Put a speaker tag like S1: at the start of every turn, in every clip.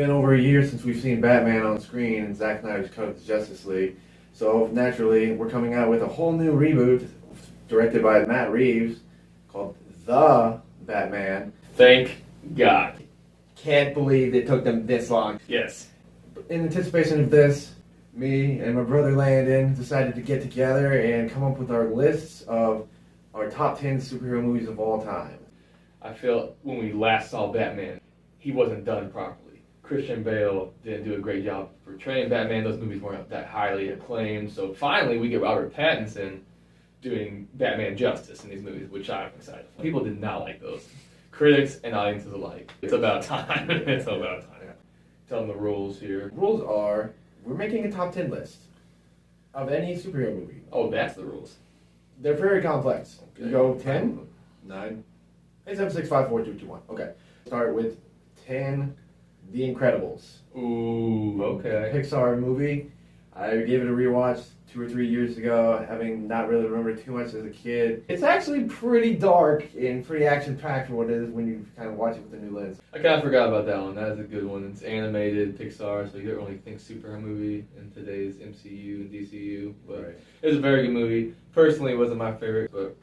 S1: been over a year since we've seen Batman on screen and Zack Snyder's cut of the Justice League. So naturally, we're coming out with a whole new reboot directed by Matt Reeves called The Batman.
S2: Thank God.
S1: Can't believe it took them this long.
S2: Yes.
S1: In anticipation of this, me and my brother Landon decided to get together and come up with our lists of our top 10 superhero movies of all time.
S2: I feel when we last saw Batman, he wasn't done properly. Christian Bale didn't do a great job portraying Batman. Those movies weren't that highly acclaimed. So finally, we get Robert Pattinson doing Batman justice in these movies, which I'm excited for. People did not like those. Critics and audiences alike. It's about time. It's about time. Tell them the rules here.
S1: Rules are, we're making a top 10 list of any superhero movie.
S2: Oh, that's the rules.
S1: They're very complex.
S2: Okay.
S1: You go 10, 9, 8, 7, 6, 5, 4, 3, 2, 1. Okay. Start with 10, The Incredibles.
S2: Ooh, okay.
S1: Pixar movie. I gave it a rewatch 2 or 3 years ago, having not really remembered too much as a kid. It's actually pretty dark and pretty action-packed for what it is when you kind of watch it with a new lens.
S2: I kind of forgot about that one. That is a good one. It's animated, Pixar, so you don't really think superhero movie in today's MCU and DCU. But
S1: Right.
S2: It was a very good movie. Personally, it wasn't my favorite, but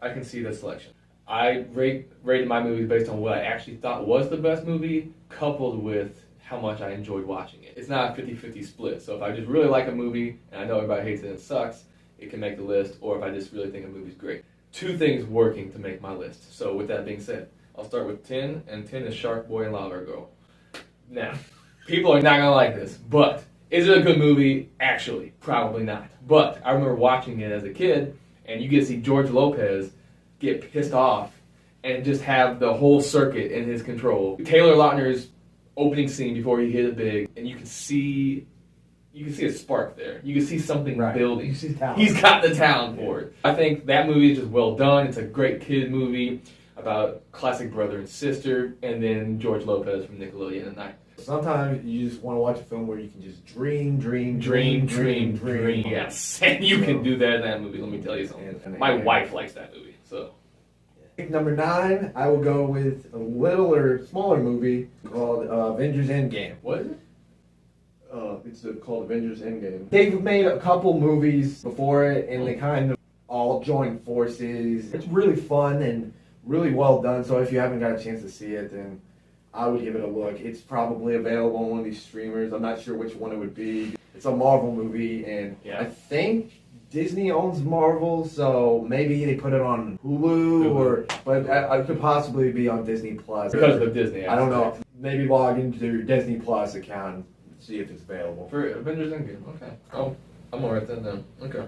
S2: I can see the selection. I rated my movies based on what I actually thought was the best movie, coupled with how much I enjoyed watching it. It's not a 50-50 split, so if I just really like a movie, and I know everybody hates it and it sucks, it can make the list, or if I just really think a movie's great. Two things working to make my list. So with that being said, I'll start with 10, and 10 is Shark Boy and Lava Girl. Now, people are not gonna like this, but is it a good movie? Actually, probably not. But I remember watching it as a kid, and you get to see George Lopez get pissed off and just have the whole circuit in his control. Taylor Lautner's opening scene before he hit it big, and you can see a spark there. You can see something building.
S1: You see talent.
S2: He's got the talent for it. I think that movie is just well done. It's a great kid movie about classic brother and sister, and then George Lopez from Nickelodeon at night.
S1: Sometimes you just want to watch a film where you can just dream.
S2: Yes, and you can do that in that movie. Let me tell you something. My wife likes that movie, so.
S1: Number 9, I will go with a littler, smaller movie called Avengers Endgame.
S2: What is it?
S1: It's called Avengers Endgame. They've made a couple movies before it, and they kind of all joined forces. It's really fun and really well done, so if you haven't got a chance to see it, then I would give it a look. It's probably available on one of these streamers. I'm not sure which one it would be. It's a Marvel movie, and I think Disney owns Marvel, so maybe they put it on Hulu, but it could possibly be on Disney Plus.
S2: Because of Disney.
S1: I don't know. Maybe log into your Disney Plus account and see if it's available.
S2: For Avengers Endgame, okay. Oh, I'm gonna write that down. Okay.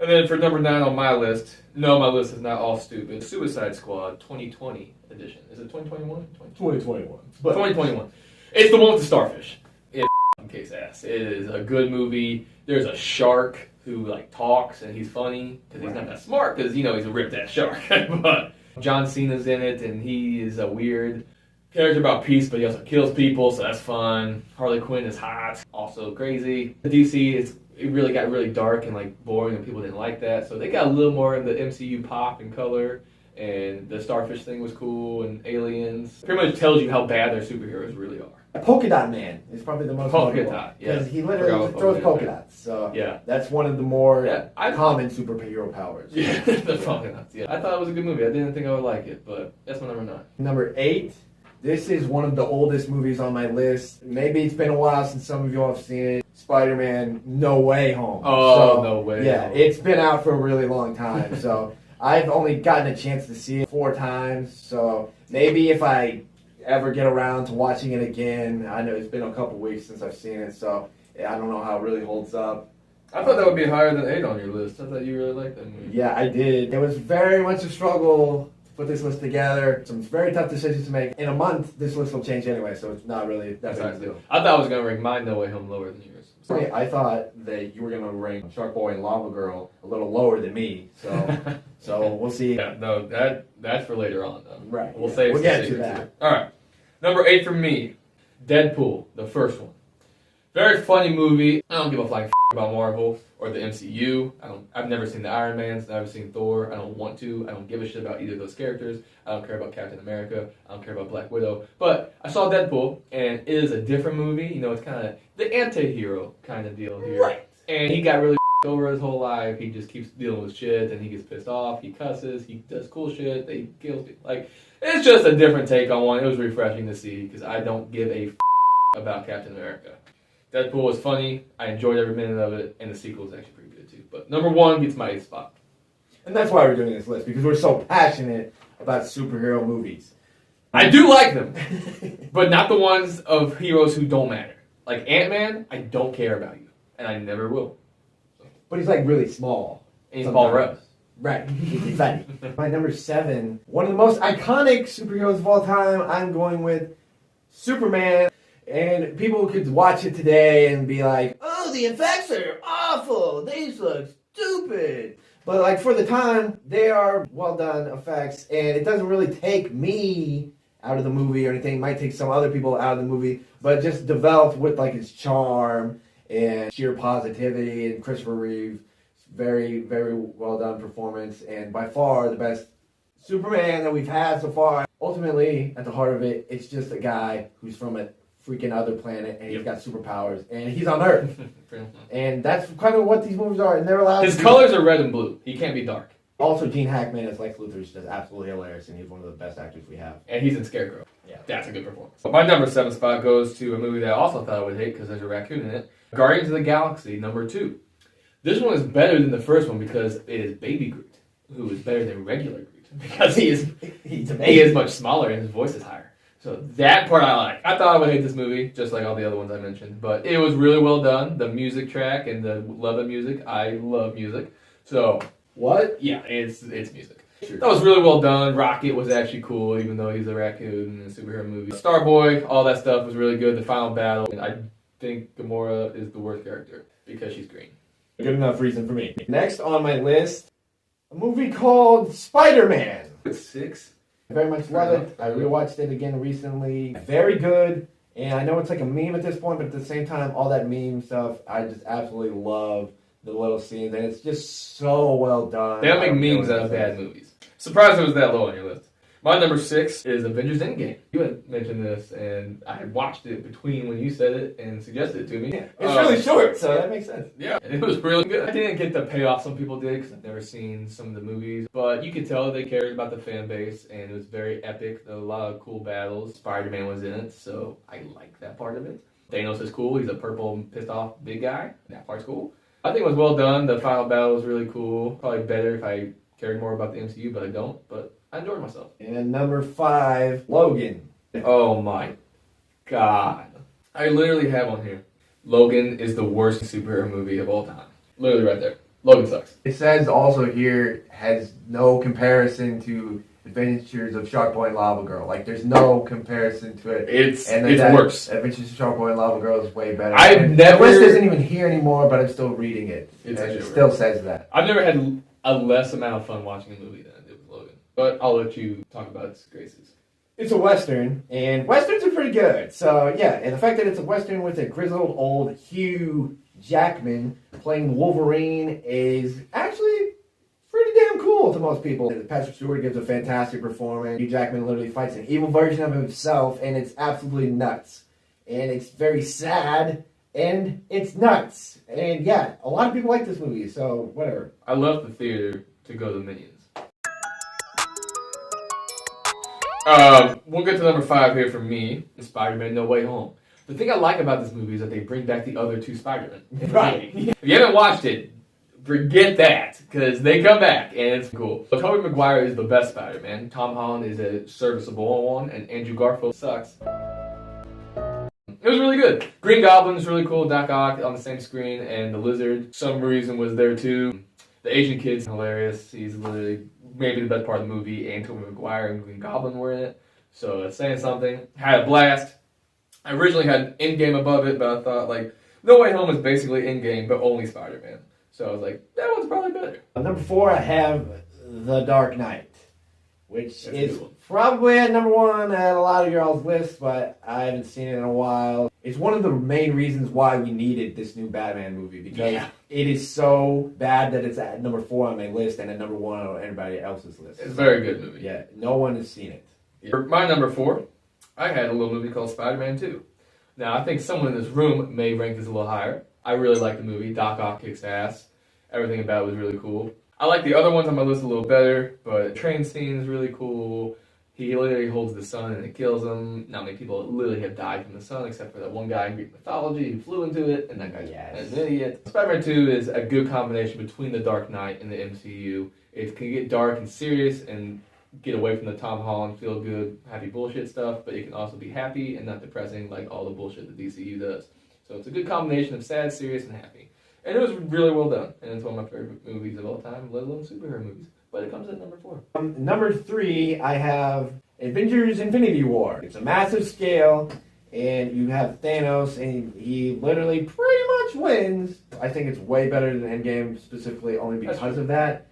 S2: And then for number 9 on my list, no, my list is not all stupid. Suicide Squad 2020 edition. Is it 2021?
S1: 2021.
S2: 2021. It's the one with the starfish. It kicks ass. It is a good movie. There's a shark who talks and he's funny because he's not that smart because he's a ripped ass shark. But John Cena's in it and he is a weird character about peace, but he also kills people, so that's fun. Harley Quinn is hot, also crazy. The DC it really got really dark and boring and people didn't like that, so they got a little more in the MCU pop and color. And the starfish thing was cool, and aliens. Pretty much tells you how bad their superheroes really are.
S1: Polka Dot Man is probably the most
S2: Polka Dot, yeah.
S1: Because he literally throws polka dots. So that's one of the more common superhero powers.
S2: Yeah, the polka dots, yeah. I thought it was a good movie. I didn't think I would like it, but that's my number 9.
S1: Number 8, this is one of the oldest movies on my list. Maybe it's been a while since some of you all have seen it. Spider-Man No Way Home.
S2: Oh, No Way
S1: Home. It's been out for a really long time, so I've only gotten a chance to see it 4 times, so maybe if I ever get around to watching it again, I know it's been a couple weeks since I've seen it, so I don't know how it really holds up.
S2: I thought that would be higher than 8 on your list. I thought you really liked that movie.
S1: Yeah, I did. It was very much a struggle to put this list together. Some very tough decisions to make. In a month, this list will change anyway, so it's not really that big a deal.
S2: I thought I was going to rank mine No Way Home lower than yours.
S1: I thought that you were going to rank Shark Boy and Lava Girl a little lower than me, so we'll see.
S2: Yeah, no, that's for later on, though.
S1: Right.
S2: We'll
S1: get to that.
S2: All right. Number 8 for me, Deadpool, the first one. Very funny movie. I don't give a flying about Marvel or the MCU. I've never seen the Iron Mans. I've never seen Thor. I don't want to. I don't give a shit about either of those characters. I don't care about Captain America. I don't care about Black Widow. But I saw Deadpool, and it is a different movie. You know, it's kind of the anti-hero kind of deal here.
S1: Right.
S2: And he got really over his whole life. He just keeps dealing with shit, and he gets pissed off. He cusses. He does cool shit. He kills people. Like, it's just a different take on one. It was refreshing to see because I don't give a about Captain America. Deadpool was funny. I enjoyed every minute of it, and the sequel is actually pretty good too. But number one gets my 8th spot.
S1: And that's why we're doing this list, because we're so passionate about superhero movies.
S2: I do like them, but not the ones of heroes who don't matter. Like Ant-Man, I don't care about you, and I never will.
S1: But he's like really small.
S2: And he's Paul Rudd.
S1: Right. He's funny. My number 7, one of the most iconic superheroes of all time, I'm going with Superman. And people could watch it today and be like, oh, the effects are awful. These look stupid. But like for the time, they are well done effects. And it doesn't really take me out of the movie or anything. It might take some other people out of the movie. But just developed with like its charm and sheer positivity. And Christopher Reeve, very, very well done performance. And by far the best Superman that we've had so far. Ultimately, at the heart of it, it's just a guy who's from a freaking other planet, and he's got superpowers, and he's on Earth. And that's kind of what these movies are, and they're allowed
S2: His colors are red and blue. He can't be dark.
S1: Also, Gene Hackman as Lex Luthor is just absolutely hilarious, and he's one of the best actors we have.
S2: And he's in Scarecrow.
S1: Yeah.
S2: That's a good performance. My number 7 spot goes to a movie that I also thought I would hate because there's a raccoon in it. Guardians of the Galaxy, number 2. This one is better than the first one because it is Baby Groot, who is better than regular Groot because he is much smaller and his voice is higher. So that part I like. I thought I would hate this movie, just like all the other ones I mentioned. But it was really well done. The music track and the love of music. I love music. So,
S1: what?
S2: Yeah, it's music. Sure. That was really well done. Rocket was actually cool, even though he's a raccoon in a superhero movie. Starboy, all that stuff was really good. The final battle. I think Gamora is the worst character because she's green.
S1: Good enough reason for me. Next on my list, a movie called Spider-Man.
S2: It's 6.
S1: I very much love it. I rewatched it again recently. Very good. And I know it's like a meme at this point, but at the same time, all that meme stuff, I just absolutely love the little scenes. And it's just so well done.
S2: They don't make memes out of bad movies. Surprised it was that low on your list. My number 6 is Avengers Endgame. You had mentioned this, and I had watched it between when you said it and suggested it to me.
S1: Yeah, it's really short, so that makes sense.
S2: Yeah, and it was really good. I didn't get the payoff some people did because I've never seen some of the movies, but you could tell they cared about the fan base, and it was very epic. A lot of cool battles. Spider-Man was in it, so I like that part of it. Thanos is cool. He's a purple, pissed off big guy. That part's cool. I think it was well done. The final battle was really cool. Probably better if I cared more about the MCU, but I don't. But I enjoyed myself.
S1: And number 5, Logan.
S2: Oh my god. I literally have one here. Logan is the worst superhero movie of all time. Literally right there. Logan sucks.
S1: It says also here, has no comparison to Adventures of Shark Boy and Lava Girl. Like, there's no comparison to it.
S2: It's worse.
S1: Adventures of Shark Boy and Lava Girl is way better.
S2: The
S1: list isn't even here anymore, but I'm still reading it.
S2: It
S1: still says that.
S2: I've never had a less amount of fun watching a movie than I did with Logan. But I'll let you talk about its graces.
S1: It's a Western, and Westerns are pretty good. So, yeah, and the fact that it's a Western with a grizzled old Hugh Jackman playing Wolverine is actually pretty damn cool to most people. Patrick Stewart gives a fantastic performance. Hugh Jackman literally fights an evil version of himself, and it's absolutely nuts. And it's very sad, and it's nuts. And, yeah, a lot of people like this movie, so whatever.
S2: I left the theater to go to Minions. We'll get to number 5 here for me. Spider-Man No Way Home. The thing I like about this movie is that they bring back the other 2 Spider-Men.
S1: Right.
S2: If you haven't watched it, forget that, because they come back, and it's cool. So Tobey Maguire is the best Spider-Man. Tom Holland is a serviceable one, and Andrew Garfield sucks. It was really good. Green Goblin is really cool. Doc Ock on the same screen, and the Lizard, some reason, was there too. The Asian kid's hilarious. He's literally maybe the best part of the movie, and Tobey Maguire and Green Goblin were in it. So it's saying something. Had a blast. I originally had Endgame above it, but I thought, like, No Way Home is basically Endgame, but only Spider-Man. So I was like, that one's probably better.
S1: Number 4, I have The Dark Knight, which is probably at number 1 at a lot of y'all's lists, but I haven't seen it in a while. It's one of the main reasons why we needed this new Batman movie, because
S2: Yeah.
S1: it is so bad that it's at number 4 on my list and at number 1 on everybody else's list.
S2: It's a very good movie.
S1: Yeah, no one has seen it.
S2: For my number 4, I had a little movie called Spider-Man 2. Now, I think someone in this room may rank this a little higher. I really like the movie. Doc Ock kicks ass. Everything about it was really cool. I like the other ones on my list a little better, but the train scene is really cool. He literally holds the sun and it kills him. Not many people literally have died from the sun, except for that one guy in Greek mythology who flew into it, and that guy's an idiot. Spider-Man 2 is a good combination between The Dark Knight and the MCU. It can get dark and serious and get away from the Tom Holland feel-good, happy bullshit stuff, but it can also be happy and not depressing like all the bullshit that DCU does. So it's a good combination of sad, serious, and happy. And it was really well done, and it's one of my favorite movies of all time, let alone superhero movies. But it comes at number 4.
S1: Number 3, I have Avengers Infinity War. It's a massive scale, and you have Thanos, and he literally pretty much wins. I think it's way better than Endgame, specifically only because of that.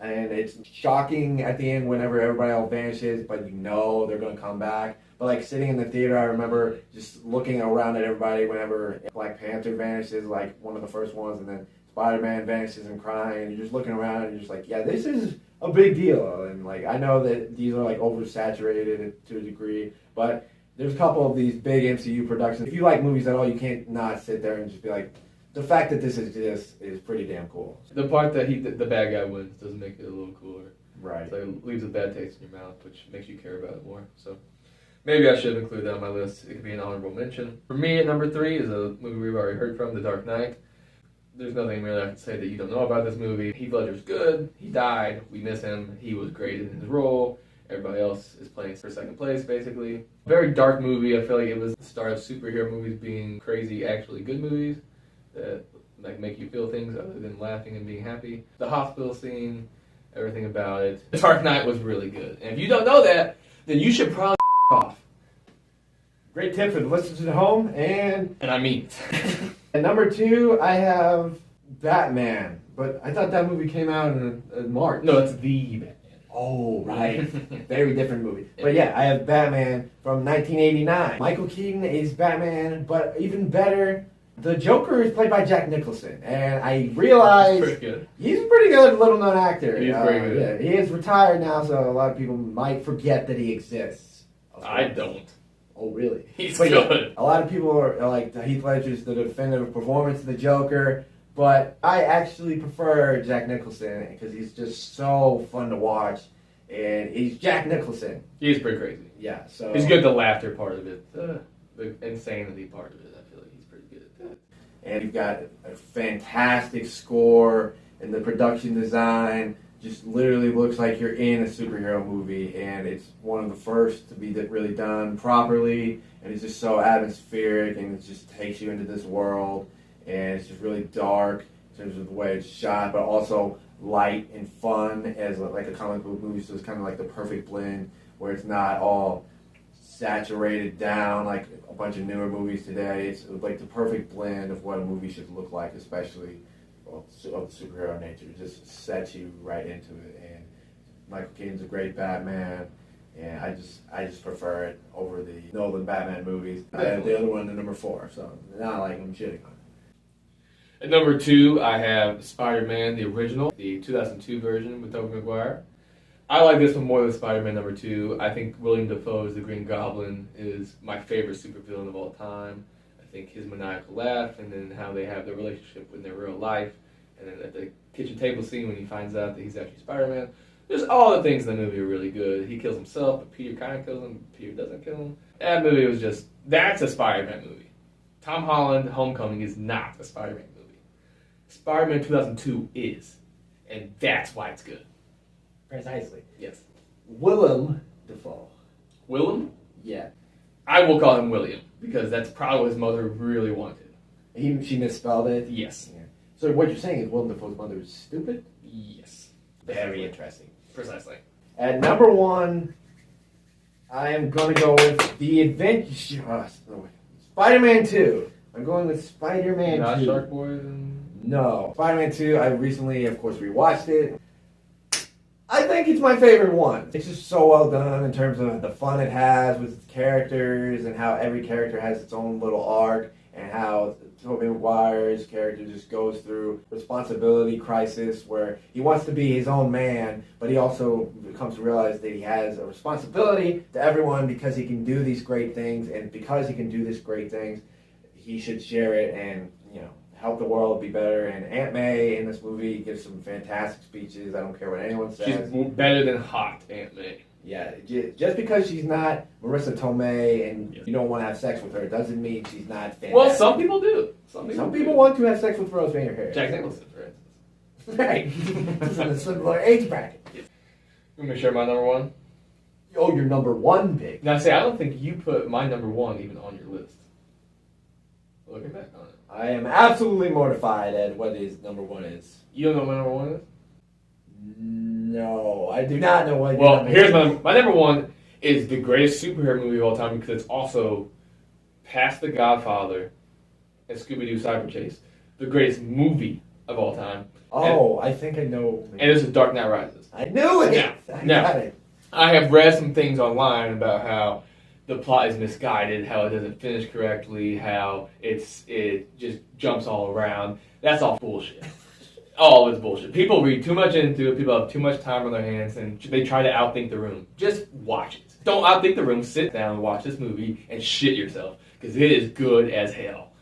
S1: And it's shocking at the end whenever everybody else vanishes, but you know they're going to come back. But like sitting in the theater, I remember just looking around at everybody whenever Black Panther vanishes, like one of the first ones, and then Spider-Man vanishes and crying, and you're just looking around and you're just like, yeah, this is a big deal. And like, I know that these are like oversaturated to a degree, but there's a couple of these big MCU productions. If you like movies at all, you can't not sit there and just be like, the fact that this is pretty damn cool.
S2: The part that the bad guy wins does make it a little cooler.
S1: Right.
S2: So it leaves a bad taste in your mouth, which makes you care about it more. So maybe I should include that on my list. It could be an honorable mention. For me, at number 3 is a movie we've already heard from, The Dark Knight. There's nothing really I can say that you don't know about this movie. Heath Ledger's good. He died. We miss him. He was great in his role. Everybody else is playing for second place, basically. Very dark movie. I feel like it was the start of superhero movies being crazy, actually good movies that like make you feel things other than laughing and being happy. The hospital scene, everything about it. The Dark Knight was really good. And if you don't know that, then you should probably off.
S1: Great tip for the listeners at home. And
S2: I mean it.
S1: at number 2, I have Batman. But I thought that movie came out in March.
S2: No, it's the Batman.
S1: Oh, right. Very different movie. But yeah, I have Batman from 1989. Michael Keaton is Batman, but even better, the Joker is played by Jack Nicholson. And I realized he's a pretty good little-known actor.
S2: He's pretty good.
S1: Yeah, he is retired now, so a lot of people might forget that he exists.
S2: I don't.
S1: Oh, really?
S2: He's
S1: but
S2: good.
S1: Yeah, a lot of people are like, Heath Ledger's the definitive performance of the Joker, but I actually prefer Jack Nicholson because he's just so fun to watch, and he's Jack Nicholson.
S2: He's pretty crazy.
S1: Yeah, so
S2: he's good at the laughter part of it, the insanity part of it. I feel like he's pretty good at that.
S1: And you've got a fantastic score, and the production design just literally looks like you're in a superhero movie, and it's one of the first to be really done properly, and it's just so atmospheric, and it just takes you into this world, and it's just really dark in terms of the way it's shot, but also light and fun as like a comic book movie, so it's kind of like the perfect blend where it's not all saturated down like a bunch of newer movies today. It's like the perfect blend of what a movie should look like, especially of the superhero nature. It just sets you right into it. And Michael Keaton's a great Batman, and I just prefer it over the Nolan Batman movies. I have the other one at number 4, so not like I'm shitting on it.
S2: At number 2, I have Spider-Man, the original, the 2002 version with Tobey Maguire. I like this one more than Spider-Man number 2. I think William Dafoe's The Green Goblin is my favorite supervillain of all time. I think his maniacal laugh, and then how they have their relationship in their real life, and then at the kitchen table scene when he finds out that he's actually Spider-Man. Just all the things in the movie are really good. He kills himself, but Peter kind of kills him. Peter doesn't kill him. That movie was just, that's a Spider-Man movie. Tom Holland, Homecoming is not a Spider-Man movie. Spider-Man 2002 is, and that's why it's good.
S1: Precisely.
S2: Yes.
S1: Willem Dafoe.
S2: Willem?
S1: Yeah.
S2: I will call him William, because that's probably what his mother really wanted.
S1: She misspelled it?
S2: Yes.
S1: Yeah. So what you're saying is Willem Dafoe's mother is stupid?
S2: Yes.
S1: Very interesting.
S2: Precisely.
S1: At number 1, I am going to go with the adventure... Spider-Man 2. I'm going with Spider-Man 2.
S2: Not Shark Boy?
S1: No. Spider-Man 2, I recently, of course, rewatched it. I think it's my favorite one. It's just so well done in terms of the fun it has with its characters and how every character has its own little arc and how Tobey Maguire's character just goes through responsibility crisis where he wants to be his own man, but he also comes to realize that he has a responsibility to everyone because he can do these great things, and because he can do these great things, he should share it and, help the world be better. And Aunt May in this movie gives some fantastic speeches. I don't care what anyone says.
S2: She's better than hot Aunt May.
S1: Yeah, just because she's not Marissa Tomei and you don't want to have sex with her doesn't mean she's not fantastic.
S2: Well, some people do. Some
S1: people want to have sex with Rose Mayer Harris.
S2: Jack Nicholson, for instance.
S1: Right. Just in a similar age bracket.
S2: Yes. You want me to share my number one?
S1: Oh, your number one pick.
S2: Now, see, I don't think you put my number one even on your list. Looking back on it.
S1: I am absolutely mortified at what his number one is.
S2: You don't know what my number one is?
S1: No, I do not know what.
S2: Well, here's my number one is the greatest superhero movie of all time because it's also past The Godfather and Scooby-Doo Cyber Chase, the greatest movie of all time.
S1: Oh, I think I know.
S2: And this is Dark Knight Rises.
S1: I knew it. I got it.
S2: I have read some things online about how the plot is misguided, how it doesn't finish correctly, how it just jumps all around. That's all bullshit. All of it's bullshit. People read too much into it. People have too much time on their hands, and they try to outthink the room. Just watch it. Don't outthink the room. Sit down and watch this movie and shit yourself, because it is good as hell.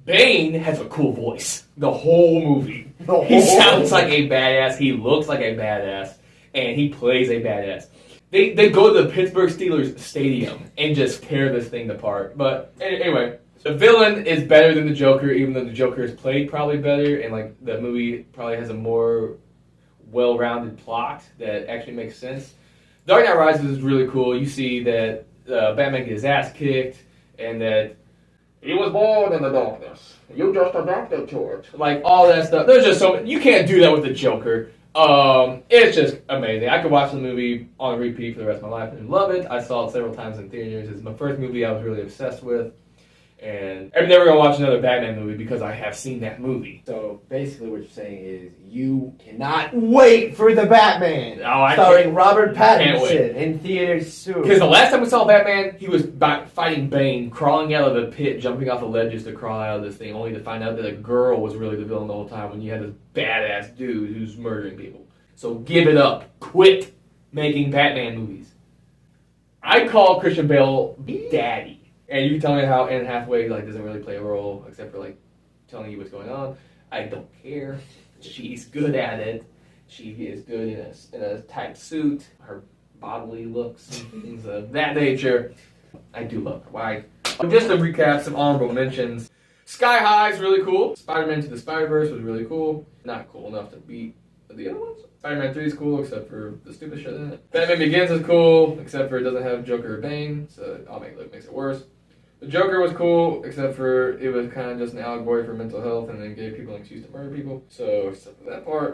S2: Bane has a cool voice. The whole movie. He sounds like a badass. He looks like a badass, and he plays a badass. They go to the Pittsburgh Steelers stadium and just tear this thing apart. But anyway, the villain is better than the Joker, even though the Joker is played probably better, and like the movie probably has a more well-rounded plot that actually makes sense. Dark Knight Rises is really cool. You see that Batman gets his ass kicked, and that he was born in the darkness. You just adapted to it. Like all that stuff. There's just so you can't do that with the Joker. It's just amazing. I could watch the movie on repeat for the rest of my life and love it. I saw it several times in theaters. It's my first movie I was really obsessed with. And I'm never going to watch another Batman movie because I have seen that movie.
S1: So basically what you're saying is you cannot wait for the Batman starring Robert Pattinson in theaters soon.
S2: Because the last time we saw Batman, he was fighting Bane, crawling out of a pit, jumping off the ledges to crawl out of this thing, only to find out that a girl was really the villain the whole time when you had this badass dude who's murdering people. So give it up. Quit making Batman movies. I call Christian Bale Daddy. And you can tell me how Anne Hathaway doesn't really play a role except for telling you what's going on. I don't care. She's good at it. She is good in a tight suit. Her bodily looks and things of that nature. I do love her. Why? Just to recap some honorable mentions. Sky High is really cool. Spider-Man to the Spider-Verse was really cool. Not cool enough to beat the other ones. Spider-Man 3 is cool, except for the stupid shit in it. Batman Begins is cool, except for it doesn't have Joker or Bane, so it makes it worse. The Joker was cool, except for it was kind of just an allegory for mental health and then gave people an excuse to murder people. So, except for that part.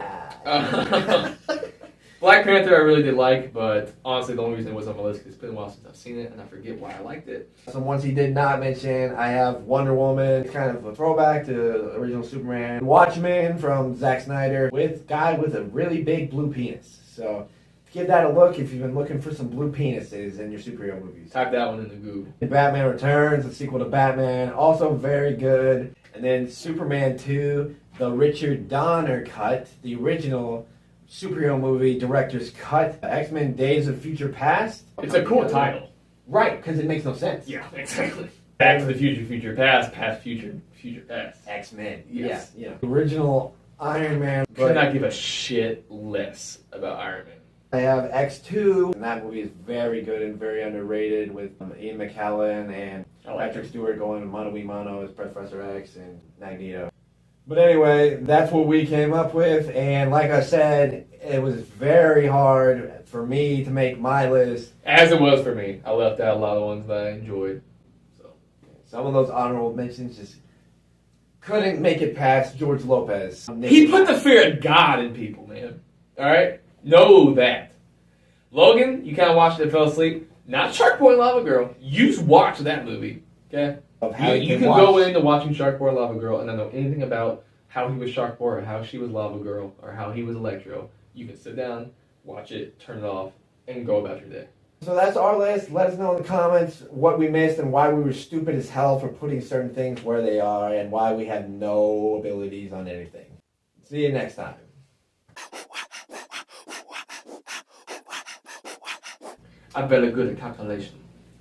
S2: Black Panther I really did like, but honestly the only reason it was on my list is it's been a while since I've seen it and I forget why I liked it.
S1: Some ones he did not mention, I have Wonder Woman, it's kind of a throwback to the original Superman. Watchmen from Zack Snyder with a guy with a really big blue penis. So give that a look if you've been looking for some blue penises in your superhero movies.
S2: Type that one in the Google.
S1: Batman Returns, the sequel to Batman, also very good. And then Superman 2, the Richard Donner cut, the original superhero movie director's cut. X-Men Days of Future Past.
S2: It's a cool title.
S1: Right, because it makes no sense.
S2: Yeah, exactly. Back to the Future, Future Past, Past, Future, Future Past.
S1: X-Men.
S2: Yes.
S1: Yeah. Original Iron Man.
S2: Could not give a shit less about Iron Man.
S1: I have X2, and that movie is very good and very underrated with Ian McKellen and Patrick Stewart going mano a mano as Professor X and Magneto. But anyway, that's what we came up with, and like I said, it was very hard for me to make my list.
S2: As it was for me. I left out a lot of ones that I enjoyed. So
S1: some of those honorable mentions just couldn't make it past George Lopez.
S2: He put the fear of God in people, man. Alright? Know that. Logan, you kind of watched it and fell asleep. Not Shark Boy and Lava Girl. You just watch that movie. Okay? You can go into watching Shark Boy and Lava Girl and not know anything about how he was Shark Boy or how she was Lava Girl or how he was Electro. You can sit down, watch it, turn it off, and go about your day.
S1: So that's our list. Let us know in the comments what we missed and why we were stupid as hell for putting certain things where they are and why we have no abilities on anything. See you next time.
S2: I'm very good at calculation.